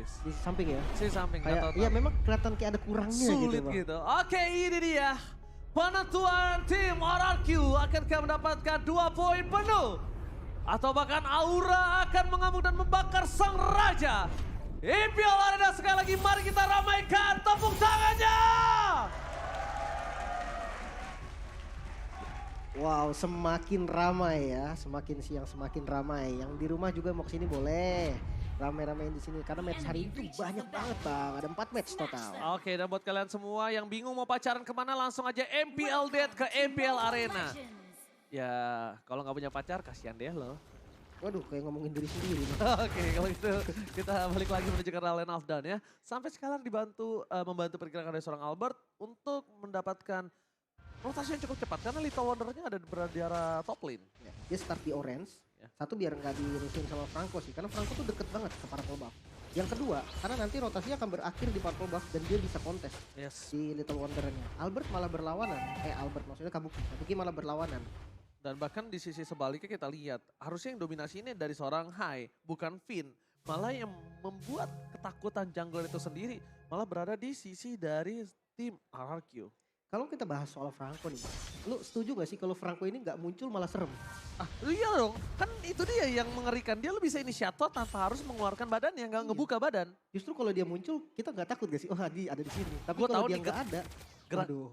Hafiz. Di samping ya. Sisi samping. Kayak, iya memang kelihatan kayak ada kurangnya sulit Bang. gitu. Oke, ini dia. Penentuan tim RRQ akankah mendapatkan 2 poin penuh? Atau bahkan Aura akan mengamuk dan membakar sang raja? IPL Arena sekali lagi, mari kita ramaikan tepuk tangannya. Wow, semakin ramai ya, semakin siang semakin ramai. Yang di rumah juga mau kesini boleh. Rame-ramein di sini karena match hari itu banyak banget Bang. Ada 4 match total. Oke, dan buat kalian semua yang bingung mau pacaran kemana, langsung aja MPL Date ke MPL Arena. Ya, kalau nggak punya pacar, kasihan deh lo. Waduh, kayak ngomongin diri sendiri Bang. Oke, kalau itu kita balik lagi menuju ke Lane of Dawn ya. Sampai sekarang membantu pergerakan dari seorang Albert untuk mendapatkan rotasi yang cukup cepat. Karena Little Wonder-nya ada berada di arah top lane. Ya, dia start di orange. Ya. Satu biar nggak dirusuhin sama Franco sih, karena Franco tuh deket banget ke purple buff. Yang kedua, karena nanti rotasinya akan berakhir di purple buff dan dia bisa kontes Yes. si Little Wonder-nya. Albert malah berlawanan, Albert maksudnya Kabuki malah berlawanan. Dan bahkan di sisi sebaliknya kita lihat, harusnya yang dominasi ini dari seorang Hai, bukan Finn. Malah yang membuat ketakutan jungler itu sendiri, malah berada di sisi dari tim RRQ. Kalau kita bahas soal Franco nih, lu setuju gak sih kalau Franco ini nggak muncul malah serem? Ah iya dong, kan itu dia yang mengerikan. Dia lebih bisa inisiator tanpa harus mengeluarkan badan yang nggak ngebuka badan. Justru kalau dia muncul, kita nggak takut gak sih? Oh dia ada di sini. Tapi Gua kalau tahu dia nih, nggak ada, gerak- aduh.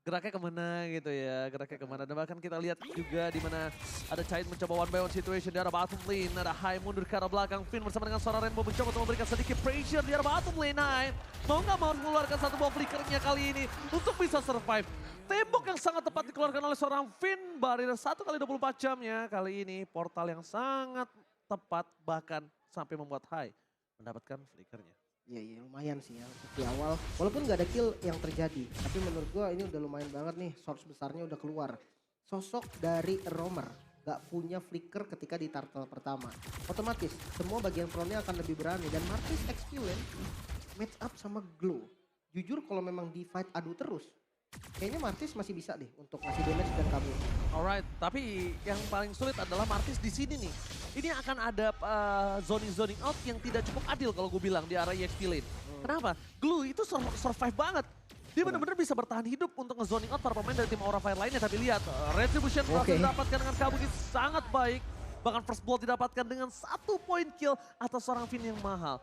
Geraknya kemana gitu ya, geraknya kemana. Dan bahkan kita lihat juga di mana ada Chait mencoba one by one situation di arah bottom lane. Ada Hai mundur ke arah belakang, Finn bersama dengan seorang Rainbow mencoba untuk memberikan sedikit pressure di arah bottom lane. Hai mau nggak mau harus mengeluarkan satu buah flickernya kali ini untuk bisa survive. Tembok yang sangat tepat dikeluarkan oleh seorang Finn, barrier 1 kali 24 jamnya. Kali ini portal yang sangat tepat bahkan sampai membuat Hai mendapatkan flickernya. Iya lumayan sih ya untuk di awal. Walaupun nggak ada kill yang terjadi. Tapi menurut gua ini udah lumayan banget nih. Source besarnya udah keluar. Sosok dari Roamer. Gak punya flicker ketika di turtle pertama. Otomatis semua bagian frontnya akan lebih berani. Dan Martis Experience match up sama Glow. Jujur kalau memang di fight adu terus. Kayaknya Martis masih bisa deh untuk ngasih damage dan kabur. Alright, tapi yang paling sulit adalah Martis di sini nih. Ini akan ada zoning out yang tidak cukup adil kalau gue bilang di arah EXP lane. Kenapa? Glue itu survive banget. Dia benar-benar bisa bertahan hidup untuk nge-zoning out para pemain dari tim Aura Fire lainnya. Tapi lihat, Retribution berhasil didapatkan dengan Kabuki sangat baik. Bahkan first blood didapatkan dengan 1 point kill atas seorang Finn yang mahal.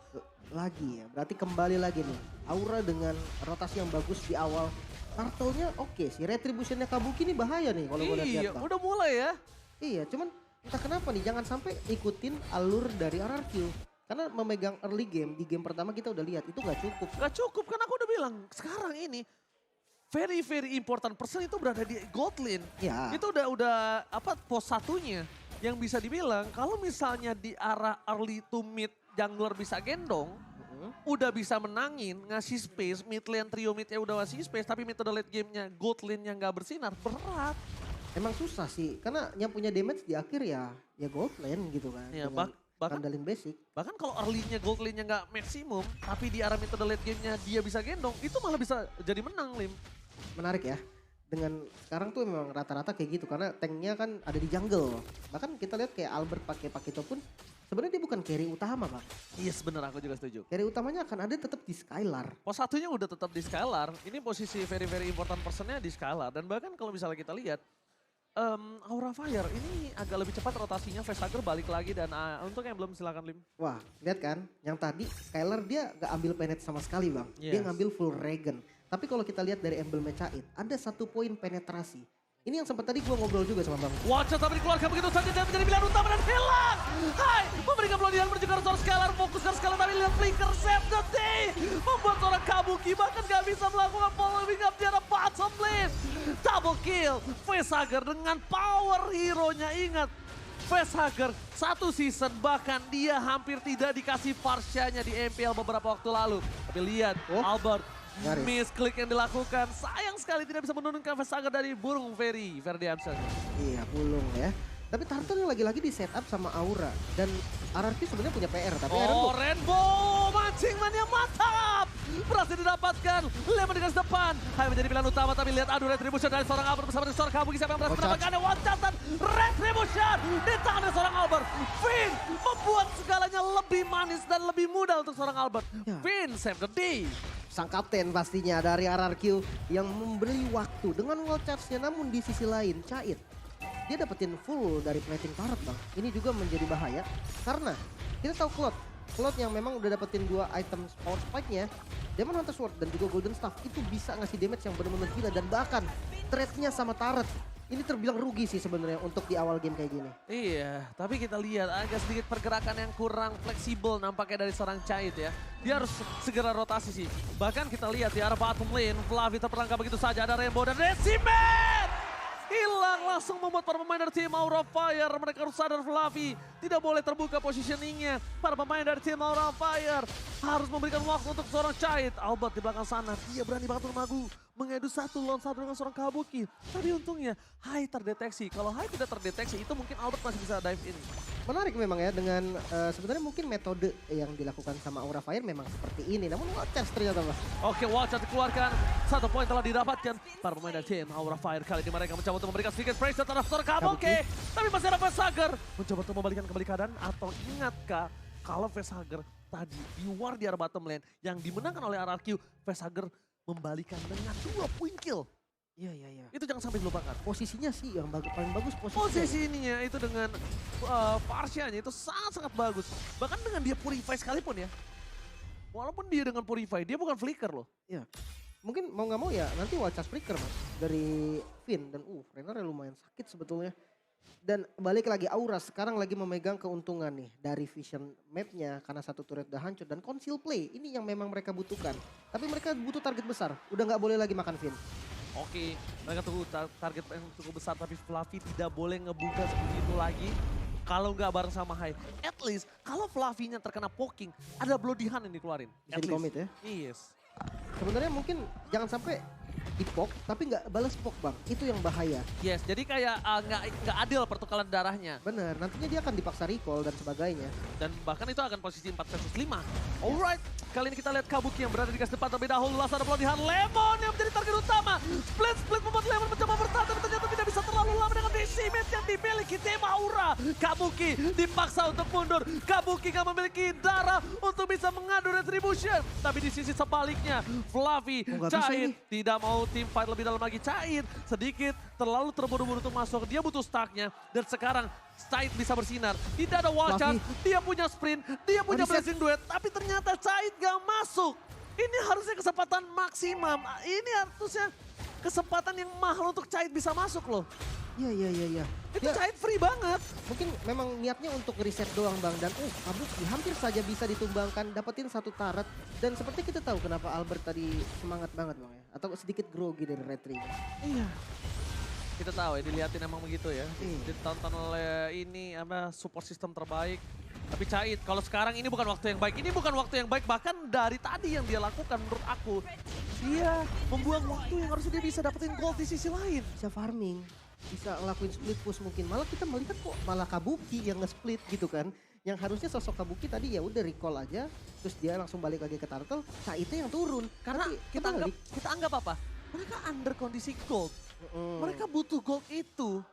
Lagi ya, berarti kembali lagi nih. Aura dengan rotasi yang bagus di awal. Turtle-nya oke sih, Retribution-nya Kabuki ini bahaya nih kalau gue lihat. Iya, udah mulai ya. Iya, cuman entah kenapa nih, jangan sampai ikutin alur dari RRQ. Karena memegang early game, di game pertama kita udah lihat, itu gak cukup. Gak cukup, kan aku udah bilang sekarang ini very important person itu berada di gold lane. Ya. Itu udah pos satunya yang bisa dibilang kalau misalnya di arah early to mid jungler bisa gendong, udah bisa menangin, ngasih space, mid lane trio midnya udah ngasih space, tapi mid to the late gamenya gold lane yang gak bersinar, berat. Emang susah sih, karena yang punya damage di akhir ya gold lane gitu kan. Ya, dengan bahkan kandalin basic. Bahkan kalau early-nya gold lane-nya nggak maksimum, tapi di arah mid to the late game-nya dia bisa gendong, itu malah bisa jadi menang, Lim. Menarik ya. Dengan sekarang tuh memang rata-rata kayak gitu, karena tanknya kan ada di jungle. Bahkan kita lihat kayak Albert pakai Pakito pun sebenarnya dia bukan carry utama Bang. Yes, bener, aku juga setuju. Carry utamanya akan ada tetap di Skylar. Pos satunya udah tetap di Skylar, ini posisi very important person-nya di Skylar. Dan bahkan kalau misalnya kita lihat, Aura Fire ini agak lebih cepat rotasinya, Vestager balik lagi dan untuk yang belum silakan Lim. Wah, lihat kan, yang tadi Skylar dia gak ambil penet sama sekali Bang. Dia Yes. ngambil full regen. Tapi kalau kita lihat dari embelnya Cait, ada 1 poin penetrasi. Ini yang sempat tadi gua ngobrol juga sama Bang. Watch tapi dikeluarkan begitu saja dan menjadi pilihan utama dan hilang. Hai, memberikan pelodian berjuang seorang Skylar, fokuskan Skylar tapi lihat flicker save the day. Membuat seorang Kabuki bahkan gak bisa melakukan following up di arah bottom lane. Double kill, Facehugger dengan power hero-nya, ingat. Facehugger 1 season bahkan dia hampir tidak dikasih Farsha-nya di MPL beberapa waktu lalu. Tapi lihat, Albert. Nyaris. Misklik yang dilakukan, sayang sekali tidak bisa menurunkan Facehugger dari burung Ferdiansyah. Iya, pulung ya. Tapi Turtle yang lagi-lagi di setup sama Aura. Dan RRQ sebenarnya punya PR, tapi Aaron Oh, Rainbow mancing man yang mantap. berhasil didapatkan. Lemon di garis depan. Hai menjadi pilihan utama, tapi lihat adu Retribution dari seorang Albert bersama dengan seorang Kabuki. Siapa yang berhasil mendapatkannya? One shot dan Retribution di tangan dari seorang Albert. Finn membuat segalanya lebih manis dan lebih mudah untuk seorang Albert. Ya. Finn save the day. Sang kapten pastinya dari RRQ yang memberi waktu dengan wall charge-nya, namun di sisi lain Cait dia dapetin full dari plating turret bang. Ini juga menjadi bahaya karena kita tahu Claude yang memang udah dapetin 2 item power spike-nya, Demon Hunter Sword dan juga Golden Staff itu bisa ngasih damage yang benar-benar gila dan bahkan trade-nya sama turret. Ini terbilang rugi sih sebenarnya untuk di awal game kayak gini. Iya, tapi kita lihat agak sedikit pergerakan yang kurang fleksibel nampaknya dari seorang Cait ya. Dia harus segera rotasi sih. Bahkan kita lihat di arah bottom lane, Flavi terperangkap begitu saja. Ada Rainbow dan Decimet! Hilang langsung membuat para pemain dari tim Aura Fire. Mereka harus sadar Flavi tidak boleh terbuka positioningnya. Para pemain dari tim Aura Fire harus memberikan waktu untuk seorang Cait. Albert di belakang sana, dia berani banget mengedu 1 lawan 1 dengan seorang Kabuki. Tapi untungnya Hai terdeteksi. Kalau Hai tidak terdeteksi itu mungkin Albert masih bisa dive in. Menarik memang ya dengan sebenarnya mungkin metode yang dilakukan sama Aura Fire memang seperti ini. Namun waters ternyata mas. Oke, watch dikeluarkan. 1 poin telah didapatkan. Para pemain dari tim Aura Fire kali ini mereka mencoba untuk memberikan sedikit pressure terhadap seorang Kabuki. Tapi masih ada Facehager mencoba untuk membalikan kembali keadaan. Atau ingatkah kalau Facehager tadi di war di arah bottom lane yang dimenangkan oleh RRQ, Facehager membalikan dengan 2 point kill. Iya. Itu jangan sampai dilupakan. Posisinya sih yang paling bagus Posisi ininya itu dengan Parsianya itu sangat-sangat bagus. Bahkan dengan dia Purify sekalipun ya. Walaupun dia dengan Purify, dia bukan flicker loh. Iya. Mungkin mau nggak mau ya nanti Wachas flicker mas dari Finn dan Renner lumayan sakit sebetulnya. Dan balik lagi Aura sekarang lagi memegang keuntungan nih dari vision mapnya karena 1 turret udah hancur dan conceal play ini yang memang mereka butuhkan. Tapi mereka butuh target besar, udah nggak boleh lagi makan Finn. Oke, mereka tunggu target yang cukup besar tapi Fluffy tidak boleh ngebuka seperti itu lagi. Kalau nggak bareng sama Hai. At least kalau Fluffy-nya terkena poking, ada Bloody Hand yang dikeluarin. Bisa di commit ya? Yes. Sebenarnya mungkin jangan sampai dipok tapi nggak balas pok bang, itu yang bahaya. Yes, jadi kayak nggak adil pertukaran darahnya. Bener, nantinya dia akan dipaksa recall dan sebagainya. Dan bahkan itu akan posisi 4 versus 5. Alright, kali ini kita lihat Kabuki yang berada di garis depan terlebih dahulu. Langsung ada Bloody Hand, Lemon yang menjadi target utama. Split membuat Lemon mencoba bertahan tapi ternyata tidak bisa terlalu lama dengan Decimet yang dimiliki tim Aura. Kabuki dipaksa untuk mundur. Kabuki gak memiliki darah untuk bisa mengadu Retribution. Tapi di sisi sebaliknya, Fluffy, Cait tidak mau tim fight lebih dalam lagi. Cait sedikit terlalu terburu-buru untuk masuk. Dia butuh stacknya dan sekarang Cait bisa bersinar. Tidak ada wall charge, dia punya sprint, dia punya blazing duet. Tapi ternyata Cait gak masuk. Ini harusnya kesempatan maksimum. Ini harusnya kesempatan yang mahal untuk Cait bisa masuk loh. Iya. Itu Cait free banget. Mungkin memang niatnya untuk reset doang bang. Dan Kabuki hampir saja bisa ditumbangkan, dapetin 1 turret. Dan seperti kita tahu kenapa Albert tadi semangat banget bang ya. Atau sedikit grogi dari retri. Iya. Kita tahu ya, dilihatin emang begitu ya. Ditonton oleh ini support system terbaik. Tapi Cait, kalau sekarang ini bukan waktu yang baik. Ini bukan waktu yang baik, bahkan dari tadi yang dia lakukan menurut aku. Dia membuang waktu yang harusnya dia bisa dapetin gold di sisi lain. Bisa farming, bisa ngelakuin split push mungkin. Malah kita melihat kok malah Kabuki yang nge-split gitu kan. Yang harusnya sosok Kabuki tadi ya udah recall aja. Terus dia langsung balik lagi ke turtle, Caitnya yang turun. Karena kita anggap apa? Mereka under kondisi gold. Mereka butuh gold itu.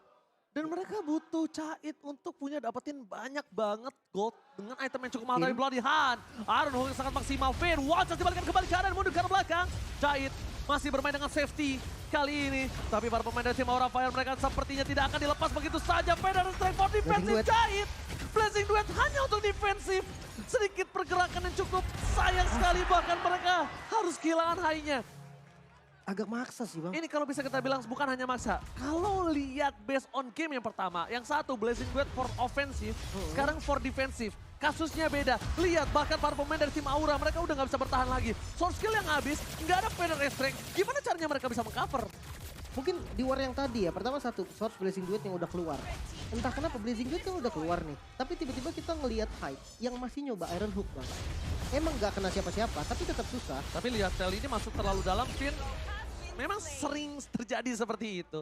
Dan mereka butuh Cait untuk dapetin banyak banget gold dengan item yang cukup mahal dari Bloody Hand. Iron Hawk yang sangat maksimal. Finn, Watch dibalikan kembali ke arah mundur ke arah belakang. Cait masih bermain dengan safety kali ini. Tapi para pemain dari tim Aura Fire mereka sepertinya tidak akan dilepas begitu saja. Finn dan strike for defensive Cait. Blazing duet hanya untuk defensif. Sedikit pergerakan yang cukup sayang sekali, bahkan mereka harus kehilangan high-nya. Agak maksa sih bang. Ini kalau bisa kita bilang bukan hanya maksa. Kalau lihat based on game yang pertama, yang satu Blazing Duet for offensive, sekarang for defensive. Kasusnya beda. Lihat bahkan para pemain dari tim Aura, mereka udah nggak bisa bertahan lagi. Source skill yang habis, nggak ada Feather Extract. Gimana caranya mereka bisa mengcover? Mungkin di war yang tadi ya, pertama satu Source Blazing Duet yang udah keluar. Entah kenapa Blazing Duet kan udah keluar nih. Tapi tiba-tiba kita ngelihat Hyde yang masih nyoba Iron Hook bang. Emang nggak kena siapa-siapa, tapi tetap susah. Tapi lihat Tel ini masuk terlalu dalam, Finn. Memang sering terjadi seperti itu.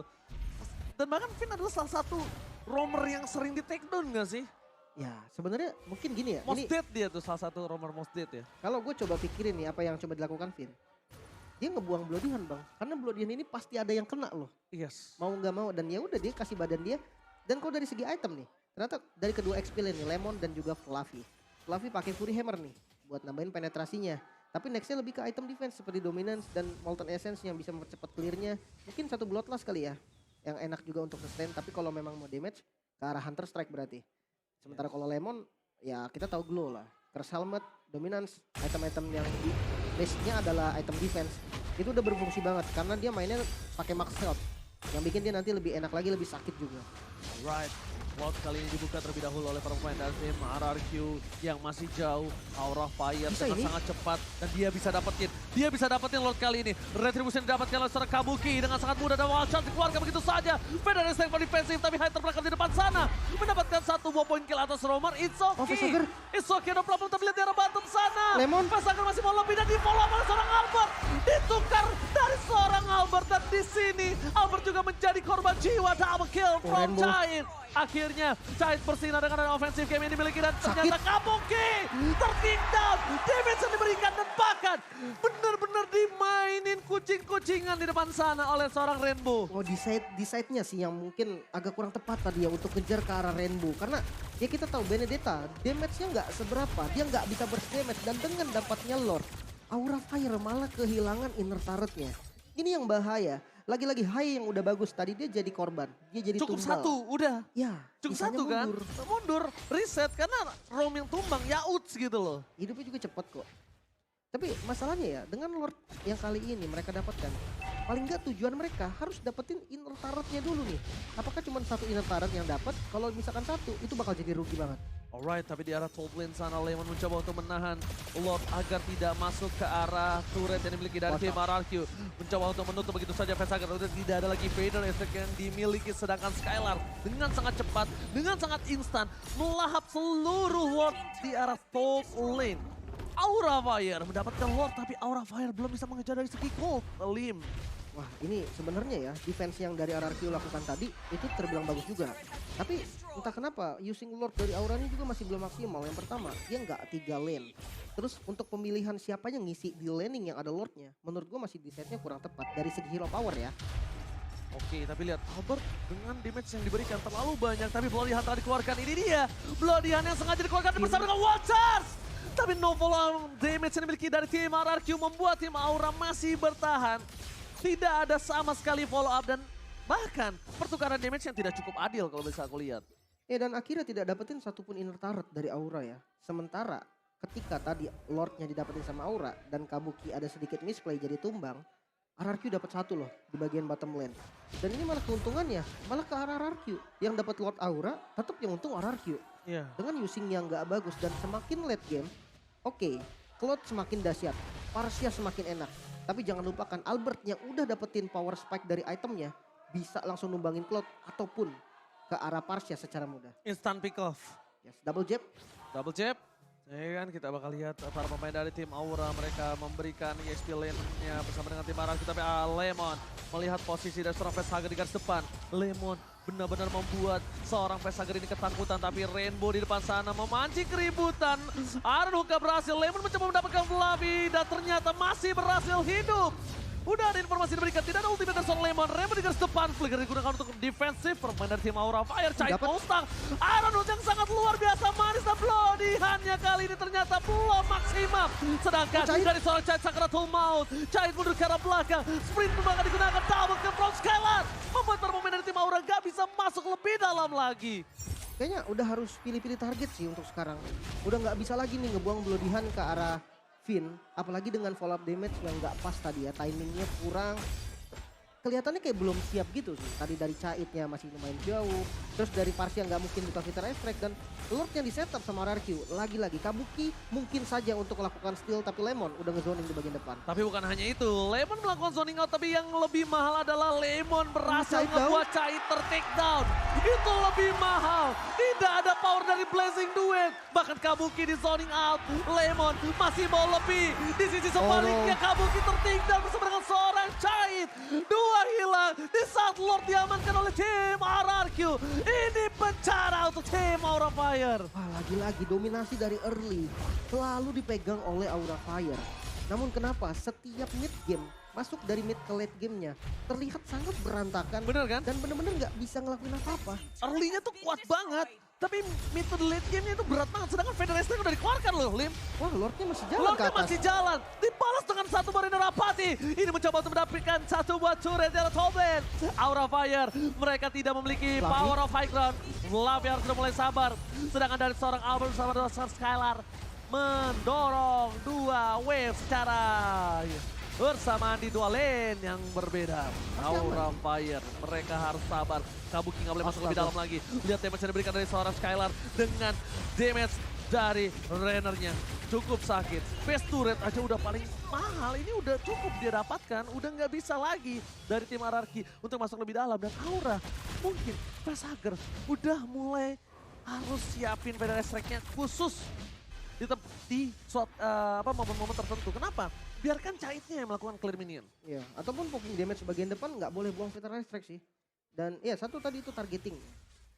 Dan bahkan Finn adalah salah satu roamer yang sering di take down gak sih? Ya sebenarnya mungkin gini ya. Most Ini dead dia tuh salah satu romer most dead ya. kalau gue coba pikirin nih apa yang coba dilakukan Vin. Dia ngebuang Bloody Hand bang. Karena Bloody Hand ini pasti ada yang kena loh. Yes. Mau nggak mau. Dan ya udah dia kasih badan dia. Dan kalau dari segi item nih. Ternyata dari kedua XP lane nih. Lemon dan juga Fluffy. Fluffy pakai Fury Hammer nih. Buat nambahin penetrasinya. Tapi nextnya lebih ke item defense seperti Dominance dan Molten Essence yang bisa mempercepat clearnya. Mungkin satu Bloodlust kali ya. Yang enak juga untuk sustain. Tapi kalau memang mau damage ke arah Hunter Strike berarti. Sementara kalau Lemon ya kita tahu Glow lah. Curse Helmet, Dominance, item-item yang di base-nya adalah item defense. Itu udah berfungsi banget karena dia mainnya pakai max health. Yang bikin dia nanti lebih enak lagi, lebih sakit juga. Right. Cloud kali ini dibuka terlebih dahulu oleh para pemain dari tim RRQ yang masih jauh. Aura Fire Bisa dengan ini? sangat cepat dan dia bisa dapetin. Dia bisa dapetin Lord kali ini. Retribution didapatkan oleh seorang Kabuki dengan sangat mudah dan wild shot dikeluarkan begitu saja. Feder dan Stefan defensif tapi High terbelakang di depan sana. Mendapatkan satu buah poin kill atas Romer. It's okay. Facehager. It's okay, no problem. Tapi lihat di arah bottom sana. Lemon. Facehager masih mau lebih dan di follow oleh seorang Albert. Ditukar dari seorang Albert dan di sini Albert juga menjadi korban jiwa. Double kill from Rainbow. Giant. Akhirnya Giant bersinar dengan ada offensive game yang dimiliki dan ternyata Kabuki tertinggal. Damage yang diberikan dan bahkan benar-benar dimainin kucing-kucingan di depan sana oleh seorang Rainbow. Oh di side-nya sih yang mungkin agak kurang tepat tadi ya untuk kejar ke arah Rainbow. Karena ya kita tahu Benedetta damage-nya nggak seberapa. Dia nggak bisa burst damage dan dengan dapatnya Lord. Aura Fire malah kehilangan inner turret-nya. Ini yang bahaya. Lagi-lagi Hai yang udah bagus tadi dia jadi korban. Dia jadi Cukup tumbal. satu, udah. Ya, Cukup sisanya satu kan? mundur. Mundur, reset karena Rom yang tumbang, ya uts gitu loh. Hidupnya juga cepat kok. Tapi masalahnya ya dengan Lord yang kali ini mereka dapatkan. Paling nggak tujuan mereka harus dapetin inner turret-nya dulu nih. Apakah cuma satu inner turret yang dapat? Kalau misalkan satu itu bakal jadi rugi banget. Alright, tapi di arah top lane sana Lemon mencoba untuk menahan Lord agar tidak masuk ke arah turret yang dimiliki dari tim RRQ. Mencoba untuk menutup begitu saja Facehager. Udah tidak ada lagi Vader Effect yang dimiliki, sedangkan Skylar dengan sangat cepat, dengan sangat instan melahap seluruh Lord di arah top lane. Aura Fire mendapatkan Lord tapi Aura Fire belum bisa mengejar dari segi gold. Lim. Wah ini sebenarnya ya defense yang dari RRQ lakukan tadi itu terbilang bagus juga. Tapi entah kenapa using Lord dari Aura ini juga masih belum maksimal. Yang pertama dia nggak 3 lane. Terus untuk pemilihan siapa yang ngisi di laning yang ada Lordnya. Menurut gue masih desainnya kurang tepat dari segi hero power ya. Oke, tapi lihat Albert dengan damage yang diberikan terlalu banyak. Tapi Bloody Hand telah dikeluarkan, ini dia. Bloody Hand yang sengaja dikeluarkan bersama dengan Watchers. Tapi no follow damage yang dimiliki dari tim RRQ membuat tim Aura masih bertahan. Tidak ada sama sekali follow up dan bahkan pertukaran damage yang tidak cukup adil kalau bisa aku lihat. Ya dan akhirnya tidak dapetin satupun inner turret dari Aura ya. Sementara ketika tadi Lordnya didapetin sama Aura dan Kabuki ada sedikit misplay jadi tumbang. RRQ dapat satu loh di bagian bottom lane. Dan ini malah keuntungannya malah ke arah RRQ. Yang dapat Lord Aura tetap yang untung RRQ. Iya. Dengan using yang gak bagus dan semakin late game. Oke, Cloud semakin dahsyat. Parsia semakin enak. Tapi jangan lupakan Albert yang udah dapetin power spike dari itemnya. Bisa langsung numbangin Cloud ataupun ke arah Parsia secara mudah. Instant pick off. Yes, double jab. Double jab. Ya kan kita bakal lihat para pemain dari tim Aura mereka memberikan EXP lane-nya bersama dengan tim RRQ. Tapi Lemon melihat posisi dari seorang Facehager di garis depan. Lemon benar-benar membuat seorang Facehager ini ketakutan. Tapi Rainbow di depan sana memancing keributan. Aaron Hookah berhasil, Lemon mencoba mendapatkan Fluffy dan ternyata masih berhasil hidup. Udah ada informasi diberikan, tidak ada ultimate dari seorang Lemon. Rainbow di garis depan, flicker digunakan untuk defensif. Permain dari tim Aura Fire, Chai Mustang. Aaron Hook yang sangat luar biasa manis dan Bloody Hand-nya kali ini ternyata belum maksimal. Sedangkan dari seorang Chai Sakratul Maut, Chai mundur ke arah belakang. Sprint pun bakal digunakan, double kill from Skylar. Membuat para pemain dari tim Aura gak bisa masuk lebih dalam lagi. Kayaknya udah harus pilih-pilih target sih untuk sekarang. Udah nggak bisa lagi nih ngebuang Bloody Hand ke arah Finn, apalagi dengan follow up damage yang nggak pas tadi ya, timingnya kurang. Kelihatannya kayak belum siap gitu sih. Tadi dari Caitnya masih lumayan jauh. Terus dari Parsia nggak mungkin buka Fitter Strike. Dan Lord yang di setup sama RRQ. Lagi-lagi Kabuki mungkin saja untuk melakukan steal. Tapi Lemon udah ngezoning di bagian depan. Tapi bukan hanya itu. Lemon melakukan zoning out. Tapi yang lebih mahal adalah Lemon berhasil ngebuat Cait ter-take down. Itu lebih mahal. Tidak ada power dari Blazing Duet. Bahkan Kabuki di zoning out. Lemon masih mau lebih. Di sisi sebaliknya Kabuki ter-take down bersama dengan seorang seorang Cait. 2 hilang di saat Lord diamankan oleh tim RRQ. Ini bencana untuk tim Aura Fire. Wah, lagi-lagi dominasi dari early selalu dipegang oleh Aura Fire. Namun kenapa setiap mid game masuk dari mid ke late gamenya terlihat sangat berantakan. Bener kan? Dan bener-bener nggak bisa ngelakuin apa-apa. Early-nya tuh kuat banget. Tapi mid to late game-nya itu berat banget. Sedangkan Federation udah dikeluarkan loh, Lim. Wah, Lordnya masih jalan ke Lordnya atas. masih jalan. Dibalas dengan satu Mariner Apati. Ini mencoba untuk mendapatkan satu buat turret dari Tobin. Aura Fire. Mereka tidak memiliki Fluffy. power of high ground. Fluffy harus sudah mulai sabar. Sedangkan dari seorang Albert bersama dengan seorang Skylar. Mendorong 2 wave secara bersamaan di 2 lane yang berbeda. Aura Fire, mereka harus sabar. Kabuki nggak boleh masuk lebih dalam lagi. Lihat damage yang diberikan dari seorang Skylar dengan damage dari Rennernya. Cukup sakit. Face turret aja udah paling mahal. Ini udah cukup dia dapatkan. Udah nggak bisa lagi dari tim RRQ untuk masuk lebih dalam. Dan Aura mungkin Fasager udah mulai harus siapin Federal Strike-nya khusus di momen-momen tertentu. Kenapa? Biarkan Caitnya yang melakukan clear minion. Iya, ataupun poking damage bagian depan nggak boleh buang Veteran Strike sih. Dan ya satu tadi itu targeting.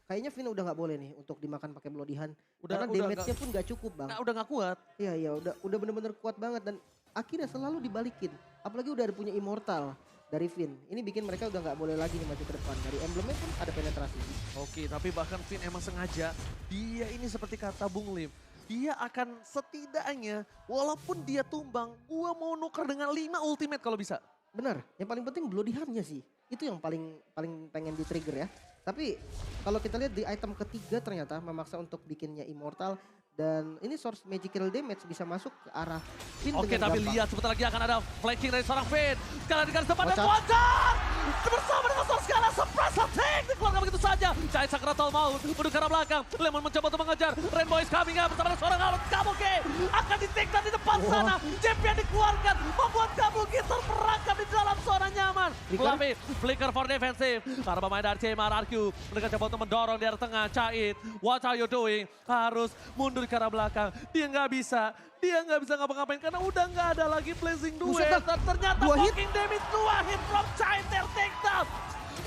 Kayaknya Vin udah nggak boleh nih untuk dimakan pakai Bloodihan. Karena damage-nya pun nggak cukup, Bang. Udah nggak kuat. Iya, udah bener-bener kuat banget dan akhirnya selalu dibalikin. Apalagi udah ada punya Immortal dari Vin. Ini bikin mereka udah nggak boleh lagi nih maju ke depan. Dari emblemnya pun ada penetrasi. Oke, tapi bahkan Vin emang sengaja. Dia ini seperti kata Bung Lim. Dia akan setidaknya, walaupun dia tumbang, gua mau nuker dengan 5 ultimate kalau bisa. Benar, yang paling penting Bloodihan-nya sih. Itu yang paling pengen di trigger ya. Tapi kalau kita lihat di item ketiga ternyata memaksa untuk bikinnya Immortal. Dan ini source magical damage bisa masuk ke arah Vin. Oke, dengan tapi gampang. lihat sebentar lagi akan ada flanking dari seorang Vin. Sekali di garis depan dan Wajar. Wajar! Bersama dengan seorang Skala, surprise attack! Dikeluarkan begitu saja. Cahaya Sakratal maut, menuju ke arah belakang. Lemon mencoba untuk mengejar. Rainbow is coming up bersama dengan seorang Albert Kabuki. Akan di-take down di depan sana. Champion dikeluarkan, membuat Kabuki terperangkap di dalam zona nyaman. Fluffy, flicker for defensive. Para pemain dari tim RRQ. Mereka coba untuk mendorong di arah tengah. Cait, what are you doing? Harus mundur ke arah belakang. Dia nggak bisa ngapa-ngapain karena udah nggak ada lagi blazing duet. Buset, Dan ternyata 2 hit. fucking damage 2 hit from Cait take down.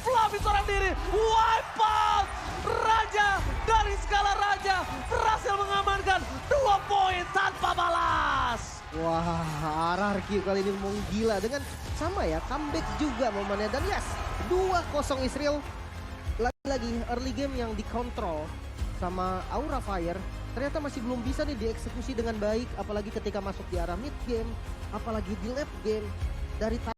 Fluffy seorang diri, wipe out. Raja dari skala Raja berhasil mengamankan 2 poin tanpa balas. Wah, RRQ kali ini mau gila dengan sama ya, comeback juga momennya. Dan yes, 2-0 Israel. Lagi-lagi early game yang dikontrol sama Aura Fire. Ternyata masih belum bisa nih dieksekusi dengan baik. Apalagi ketika masuk di arah mid game, apalagi di late game. Dari